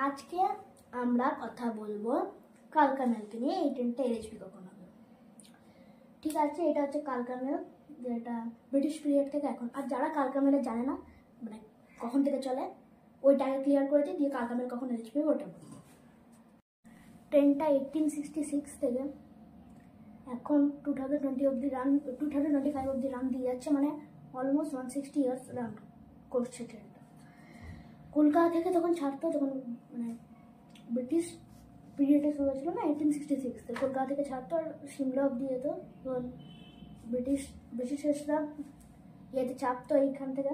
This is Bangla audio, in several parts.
আজকে আমরা কথা বলবো কালকা মেলকে নিয়ে। এই ট্রেনটা এলএচবি কখন হবে। ঠিক আছে, এটা হচ্ছে কালকা মেল, যেটা ব্রিটিশ পিরিয়ড থেকে এখন। আর যারা কালকা মেলে জানে না মানে কখন থেকে চলে, ওইটাকে ক্লিয়ার করেছে দিয়ে কালকা মেল কখন এলএচবি ওটা বলবো। ট্রেনটা 1866 থেকে এখন 2020 অব্দি রান, 2025 অব্দি রান দিয়ে যাচ্ছে, মানে অলমোস্ট 160 ইয়ার্স রান করছে ট্রেনটা। কলকাতা থেকে যখন ছাড়তো, যখন মানে ব্রিটিশ পিরিয়ডে শুরু হয়েছিল না 1866, কলকাতা থেকে ছাড়তো আর সিমলা অব্দি যেত। তখন ব্রিটিশরা ইয়েতে চাপতো এইখান থেকে,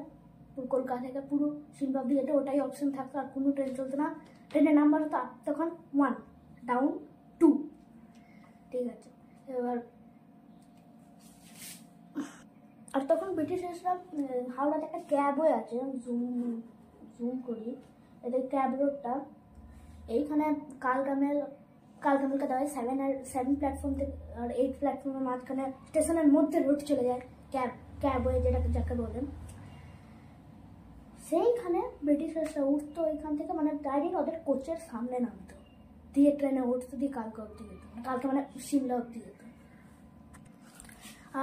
কলকাতা থেকে পুরো সিমলা অব্দি যেত, ওটাই অপশন থাকতো, আর কোনো ট্রেন চলতো না। ট্রেনের নাম্বার হতো তখন 1 ডাউন 2। ঠিক আছে, এবার আর তখন ব্রিটিশরা হাওড়াতে একটা ক্যাবও আছে, জুম করি এদের ক্যাব রোডটা এইখানে কালকামেলকে দেওয়া হয় 7 প্ল্যাটফর্ম থেকে, আর 8 প্ল্যাটফর্মের মাঝখানে স্টেশনের মধ্যে রুট চলে যায় ক্যাবওয়ে যাকে বলেন। সেইখানে ব্রিটিশরা উঠতো ওইখান থেকে, মানে ডাইরেক্ট ওদের কোচের সামনে নামতো, দিয়ে ট্রেনে উঠতো, দিয়ে কালকা অব্দি যেত, কালকা মানে সিমলা অব্দি যেত।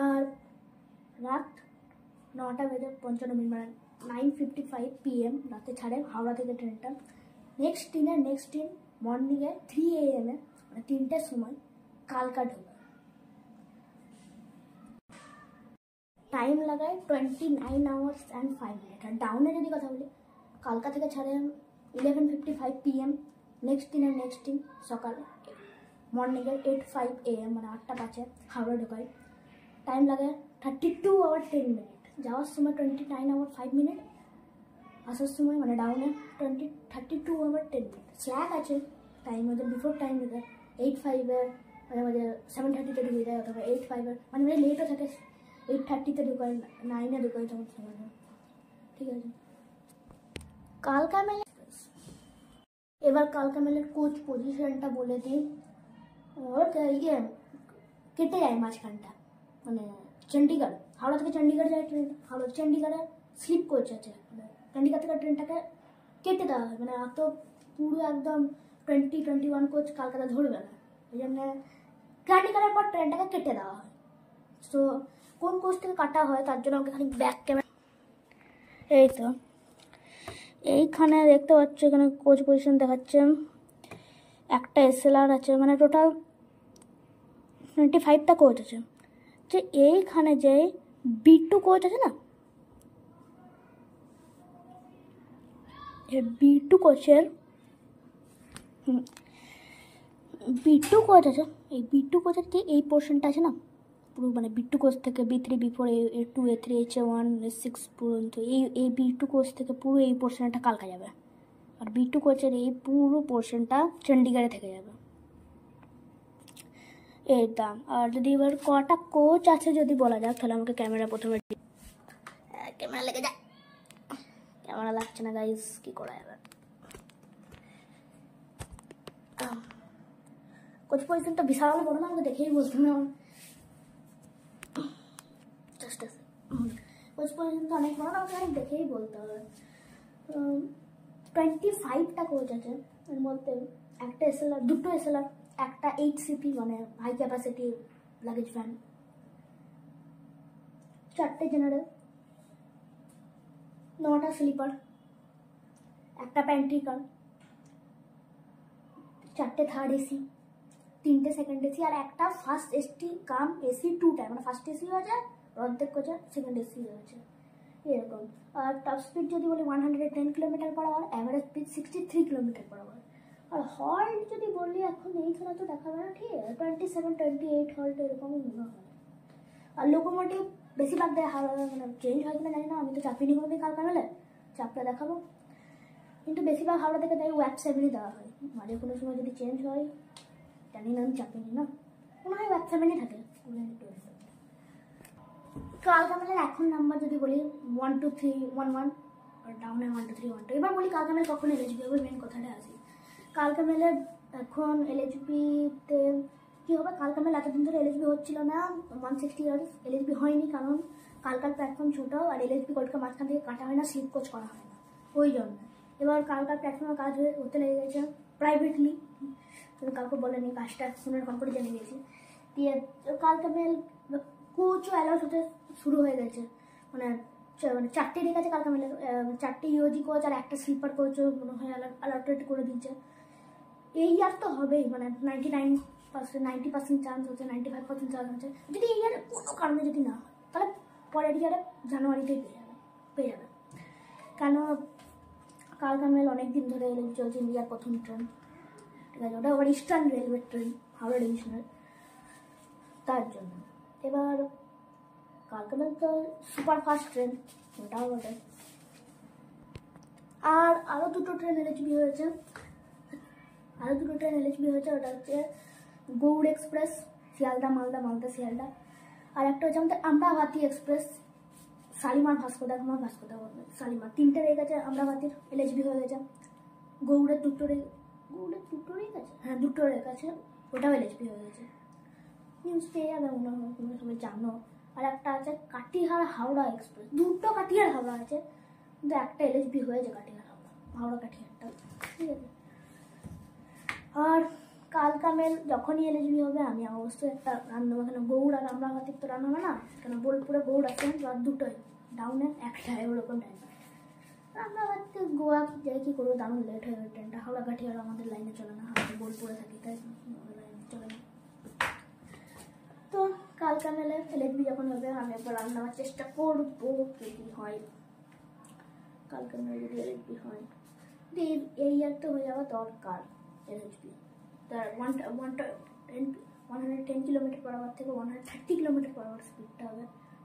আর রাত 9:55 মানে 9:55 PM রাতে ছাড়ে হাওড়া থেকে ট্রেনটা। নেক্সট দিন মর্নিংয়ে 3 AM মানে 3টের সময় কালকা ঢোকে। টাইম লাগায় 29 hours and 5 minutes। আর ডাউনে যদি কথা বলি, কালকা থেকে ছাড়ে 11:55 PM। নেক্সট দিন সকালে মর্নিংয়ে 8:05 AM মানে 8টা 5 হাওড়া ঢোকায়। টাইম লাগে 32 hours 10 minutes। যাওয়ার সময় 29 hours 5 minutes, আসার সময় মানে ডাউনে 32 hours 10 minutes। স্ল্যাক আছে টাইম, ওদের বিফোর টাইম দিতে 8:05 মানে আমাদের 7:30-তে ঢুকে যায়, অথবা 8:05 মানে লেটও থাকে, 8:30-তে ঢুকায়, 9-এ ঢুকায় তখন সময়। ঠিক আছে, কালকা মেল। এবার কালকা মেলের কোচ পজিশনটা বলে দিই। ওর ইয়ে কেটে যায় মাঝখানটা, মানে চণ্ডীগড়, হাওড়া থেকে চণ্ডীগড় যায় ট্রেন, হাওড়া চণ্ডীগড়ে স্লিপ কোচ আছে, মানে চণ্ডীগড় থেকে ট্রেনটাকে কেটে দেওয়া হয়, মানে এত পুরো একদম 20-21 কোচ কলকাতা ধরবে না, ওই জন্য চণ্ডীগড়ের পর ট্রেনটাকে কেটে দেওয়া হয়। তো কোন কোচ থেকে কাটা হয় তার জন্য আমাকে খালি ব্যাক ক্যামেরা, এই তো এইখানে দেখতে পাচ্ছ, এখানে কোচ পজিশন দেখাচ্ছে। একটা SLR আছে, মানে টোটাল 25টা কোচ আছে। যে এইখানে যে B2 কোচ আছে না, B2 কোচের B2 কোচ আছে, এই B2 কোচের যে এই পোর্শনটা আছে না পুরো, মানে B2 কোচ থেকে B3 B4 A2 A3 A1 A6 পর্যন্ত এই B2 কোচ থেকে পুরো এই পোর্শনটা কালকা যাবে, আর B2 কোচের এই পুরো পোর্শনটা চণ্ডীগড়ে থেকে যাবে এর দাম। আর যদি এবার কটা কোচ আছে যদি বলা যাক, তাহলে আমাকে ক্যামেরা প্রথমে, ক্যামেরা লেগে যায়, ক্যামেরা লাগছে না গাইজ, কি করা যাবে। কোচ পজিশনটা বিশাল বড় না, আমাকে দেখেই বলতে হবে, কোচ পজিশনটা অনেক বড় না, আমাকে দেখেই বলতে হবে। 25টা কোচ আছে, এর মধ্যে একটা SLR, 2টো SLR, একটা 8CP মানে হাই ক্যাপাসিটি লাগেজ ভ্যান, 4টে জেনারেল, 9টা স্লিপার, একটা প্যান্ট্রি কার, 4টে থার্ড AC, 3টে সেকেন্ড AC, আর একটা ফার্স্ট AC কাম AC 2টা, মানে ফার্স্ট AC আছে অর্ধেক কোচে, সেকেন্ড AC আছে এরকম। আর টপ স্পিড যদি বলি 110 km/h, অ্যাভারেজ স্পিড 63 km/h। আর হল্ট যদি বলি এখন এইখানে তো দেখাবে না, ঠিক আছে 27-28 হল্ট এরকমই মনে হয়। আর লোকোমোটিভ বেশিরভাগ দেয় মানে চেঞ্জ হয় কিনা জানি না, আমি তো চাপিনি কোনোদিন কালকা মেলে, চাপটা দেখাবো, কিন্তু বেশিরভাগ হাওড়া থেকে দেয় ওয়াক 7ই দেওয়া হয়, মাঝে কোনো সময় যদি চেঞ্জ হয় জানি না, আমি চাপিনি না, মনে হয় ওয়াক 7ই থাকে। কালকা মেলের এখন নাম্বার যদি বলি 12311, আর ডাউনে 12312। এবার বলি কালকা মেল কখন এলএচবি হবে, মেন কথাটা আসি। কালকা মেলের এখন এলএচবিতে কী হবে, কালকা মেল এতদিন ধরে এলএচবি হচ্ছিল না, 160 ইয়ার্স এলএচবি হয়নি, কারণ কালকার প্ল্যাটফর্ম ছোটো, আর এলএচবি কোচকে মাঝখান থেকে কাটা হয় না, স্লিপ কোচ করা হয় না, ওই জন্য এবার কালকার প্ল্যাটফর্মে কাজ হতে লেগে গেছে প্রাইভেটলি, কিন্তু কাউকে বলেনি, কাজটা ফোনের কম্পিউটার জেনে গেছি। দিয়ে কালকে মেল কোচও অ্যালাউট হতে শুরু হয়ে গেছে, মানে 4টে রেখে আছে কালকে মেলে, 4টে ইউজি কোচ আর একটা স্লিপার কোচও মনে হয় অ্যালাউটেড করে দিচ্ছে। এই ইয়ার তো হবেই, মানে 90% চান্স হচ্ছে, 95% চান্স হচ্ছে। যদি এই ইয়ারে কোনো কারণে যদি না হয়, তাহলে পরের ইয়ারে জানুয়ারিতেই পেয়ে যাবে। কেন কালকা মেল অনেক দিন ধরে চলছে, ইন্ডিয়ার প্রথম ট্রেন, ঠিক আছে, ওটা আবার ইস্টার্ন রেলওয়ে ট্রেন, হাওড়া ডিভিশনের, তার জন্য। এবার কালকা মেল তো সুপার ফাস্ট ট্রেন, ওটাও বটে। আর আরও দুটো ট্রেন এলএচবি হয়েছে, ওটা হচ্ছে গৌড় এক্সপ্রেস, শিয়ালদা মালদা, মালদা শিয়ালদা। আর একটা হচ্ছে আমাদের আমরাভাতি এক্সপ্রেস, শালিমার ভাস্কোদা, শালিমার। 3টে রেল গেছে, আমরাভাতির এলএচবি হয়ে গেছে। গৌড়ের দুটো রেল গেছে, হ্যাঁ 2টো রেল গেছে, ওটাও এলএচবি হয়ে গেছে। নিউজ পেয়ে যাবে মনে হয়, তোমরা সবাই জানো। আর একটা আছে কাটিহার হাওড়া এক্সপ্রেস, 2টো কাটিহার হাওড়া আছে, কিন্তু একটা এলএচবি হয়েছে কাটিহার হাওড়া কাটিহারটা, ঠিক আছে। আর কালকা মেল যখনই এলএচবি হবে আমি অবশ্যই একটা রান দেবো, এখানে গৌড় আর আমরাভাতির তো রান হবে না, কেন বোলপুরে গৌড় আছে, আর 2টোই ডাউনে একটাই, ওরকম টাইম। আমরাভাতিতে গোয়া যাই কি করবো, দারুণ লেট হয়ে যাবে ট্রেনটা। হাওড়া কাঠিয়ার আমাদের লাইনে চলে না, আমরা বোলপুরে থাকি, তাই লাইনে চলে না। তো কালকা মেলে এলএচবি যখন হবে আমি একবার রান দেওয়ার চেষ্টা করবো, যদি হয় কালকা মেলে, যদি এলএচবি হয়। এই ইয়ার তো হয়ে যাওয়া দরকার এলএচবি, তার 110 km/h থেকে 130 km/h স্পিডটা হবে।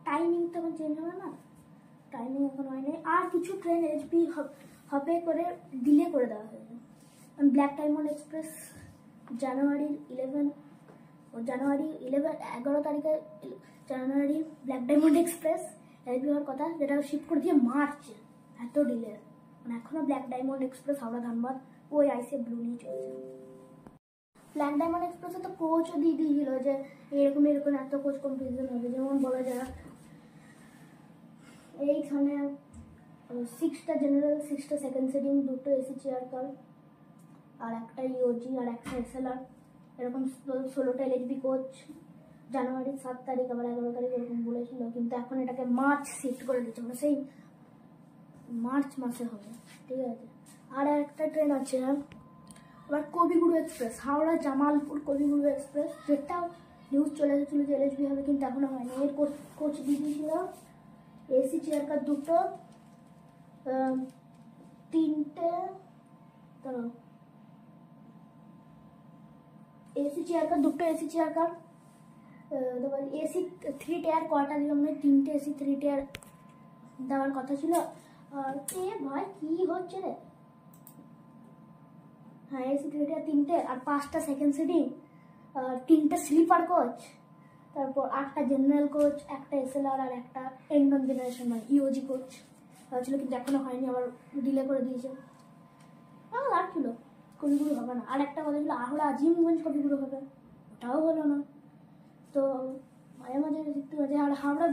টাইমিং তো এখন চেঞ্জ হবে না, টাইমিং এখন হয়নি। আর কিছু ট্রেন এলএচবি হবে করে ডিলে করে দেওয়া হয়েছে। ব্ল্যাক ডায়মন্ড এক্সপ্রেস জানুয়ারি 11 তারিখে জানুয়ারি ব্ল্যাক ডায়মন্ড এক্সপ্রেস এলএচবি হওয়ার কথা, যেটা শিফট করে দিয়ে মার্চে। এত ডিলে, মানে এখনো black diamond express Howrah Dhanbad ওই আইসিএফ ব্লু নিয়ে চলছে। ব্ল্যাক ডায়মন্ড এক্সপ্রেসে তো কোচও দিয়ে দিয়েছিল যে এরকম এত কোচ কম্পিটিশন হবে, যেমন বলা যায় এইখানে 6টা জেনারেল, 6টা সেকেন্ড সিটিং, 2টো এসি চেয়ার কার, আর একটা ইওজি আর একটা এসএলআর, এরকম 16টা এলএচবি কোচ। জানুয়ারি 7 তারিখ আবার 11 তারিখ এরকম বলেছিল, কিন্তু এখন এটাকে মার্চ শিফট করে দিচ্ছে, মানে সেই মার্চ মাসে হবে, ঠিক আছে। আর একটা ট্রেন আছে আবার কবিগুরু এক্সপ্রেস, হাওড়া জামালপুর কবিগুরু এক্সপ্রেস, যেটাও নিউজ চলে এসেছিল যে এলএচবি হবে, কিন্তু এখনো হয়নি। এর কোচ দিয়ে দিয়েছিল এসি চেয়ার কার 2টো, 3টে এসি চেয়ার কার, 2টো এসি চেয়ার কার, তারপর এসি 3 টায়ার কটা দিল, মানে 3টে এসি 3 টায়ার দেওয়ার কথা ছিল। আর ভাই কি হচ্ছে রে, হ্যাঁ এসি 3 টায়ার 3টে, আর 5টা সেকেন্ড সিটিং, আর 3টে স্লিপার কোচ, তারপর 8টা জেনারেল কোচ, একটা এসএলআর আর একটা এন্ডন জেনারেশন মানে ইওজি কোচ ছিল, কিন্তু এখনো হয়নি, আবার ডিলে করে দিয়েছে। আর ছিল কবিগুরু হবে না। আর একটা কথা ছিল হাওড়া আজিমগঞ্জ কবিগুরু হবে, ওটাও হলো না। তো মাঝে মাঝে দেখতে পাচ্ছি। আর হাওড়া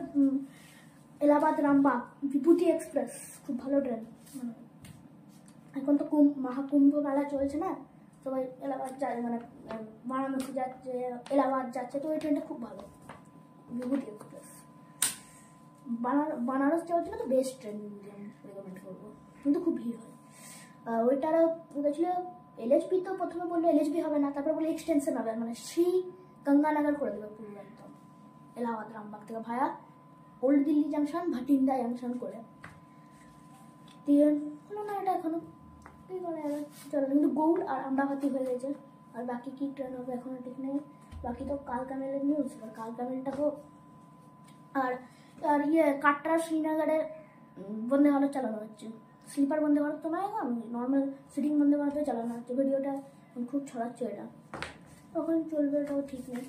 এলাহাবাদ রামবাগ বিভূতি এক্সপ্রেস খুব ভালো ট্রেন, মানে এখন তো মহাকুম্ভ মেলা চলছে না, সবাই এলাহাবাদ যায়, মানে বারাণসী যাচ্ছে, এলাহাবাদ যাচ্ছে, তো ওই ট্রেনটা খুব ভালো, বিভূতি এক্সপ্রেস। বানারস যাওয়ার জন্য তো বেস্ট ট্রেন রেকমেন্ড করবো, কিন্তু খুব ভিড় হয়। ওইটারও ছিল এলএচবি, তো প্রথমে বললো এলএচবি হবে না, তারপরে বলে এক্সটেনশন হবে, মানে শ্রী গঙ্গানগর করে দেবে পুরো একদম, এলাহাবাদ রামবাগ থেকে via old Delhi junction, Bathinda junction করে দিয়ে হলো না এটা এখনো, কি করে চলো। কিন্তু গৌড় আর আমরাভাতি হয়ে গেছে, আর বাকি কি ট্রেন হবে এখনো ঠিক নেই। বাকি তো কালকা মেলের নিউজ, আর কালকা মেলটা হোক। আর কাটরা শ্রীনগরে বন্দে ভারত চালানো হচ্ছে, স্লিপার বন্দে ভারত তো নয়, এখন নর্মাল সিটিং বন্দে ভারতে চালানো হচ্ছে। ভিডিওটা খুব ছড়াচ্ছে, এটা তখন চলবে, এটাও ঠিক নেই,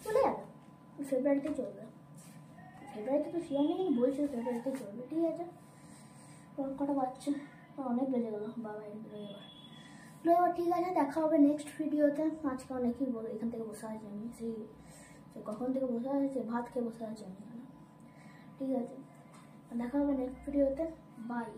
চলে যাবে ফেব্রুয়ারিতে চলবে। ফেব্রুয়ারিতে তো শিওর নেই, কিন্তু বলছে ফেব্রুয়ারিতে চলবে, ঠিক আছে। কটা বাচ্চা অনেক বেজে গেলো, বাবা এবার ঠিক আছে, দেখা হবে নেক্সট ভিডিওতে। আজকে অনেকেই বলে এখান থেকে বসে আছি আমি, সেই কখন থেকে বসে আছে, ভাত খেয়ে বসে আছি আমি, ঠিক আছে। দেখা হবে নেক্সট ভিডিওতে, বাই।